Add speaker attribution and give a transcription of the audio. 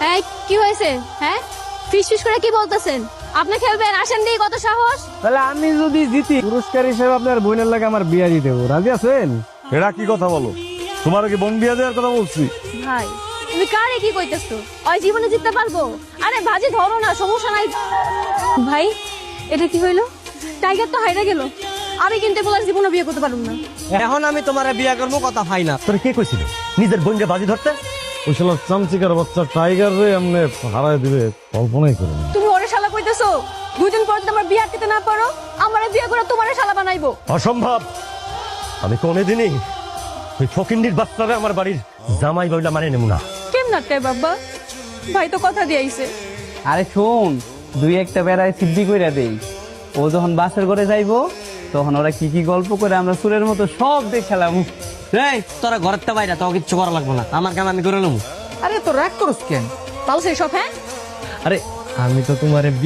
Speaker 1: এই কি হয়েছে? হ্যাঁ, ফিস ফিস করে কি বলতেছেন? আপনি খেলবেন, আসেন দিয়ে, কত সাহস!
Speaker 2: তাহলে আমি যদি জিতি পুরস্কার হিসেবে আপনার বোনের লাগে আমার বিয়া দিয়ে দেবো, রাজি আছেন?
Speaker 3: এরা কি কথা বলো? তোমার কি বোন বিয়া দেওয়ার কথা বলছি?
Speaker 1: ভাই, তুমি কারে কি কইতেছো? ওই জীবনে জিততে পারবো? আরে ভাজি ধরো না, সমস্যা নাই। ভাই, এটা কি হইলো? টাইগার তো হাইরা গেল। আমি কিন্তু এগুলো জীবনে বিয়ে করতে পারবো না।
Speaker 4: এখন আমি তোমার বিয়া করবো, কথা হয় না।
Speaker 5: তোর কে কইছিল নিজের বোনকে বাজি ধরতে?
Speaker 3: ওই শালা চামচিকার বাচ্চা টাইগার রে এমনি হারায় দিবে কল্পনাই করে না।
Speaker 1: তুমি ওরে শালা কইতেছো? 2 দিন পর যদি আমার বিয়ে আটকাতে না পারো, আমারে বিয়ে করে তোমারে শালা বানাইবো।
Speaker 5: অসম্ভব। আমি কোনোদিনই ওই ফকিন্ডির বাচ্চারে আমার বাড়ির জামাই বইলা মানে নেব না।
Speaker 1: কেমন আটকায় বাবা? ভাই তো কথা দিয়ে আইছে।
Speaker 2: আরে শোন, দুই একটা বেড়ায় সিদ্ধি কইরা দেই। ও যখন বাসের করে যাইবো তখন ওরা কি কি গল্প করে আমরা সুরের মতো সব দেখালাম।
Speaker 4: এই তোরা ঘরের তো বাইরে, তো কিচ্ছু করা লাগবে না, আমার কাম আমি করে নেবো।
Speaker 2: আরে তো রাগ করস কেন?
Speaker 1: ভালো সেই সব, হ্যাঁ?
Speaker 2: আরে আমি তো তোমারে বিয়ে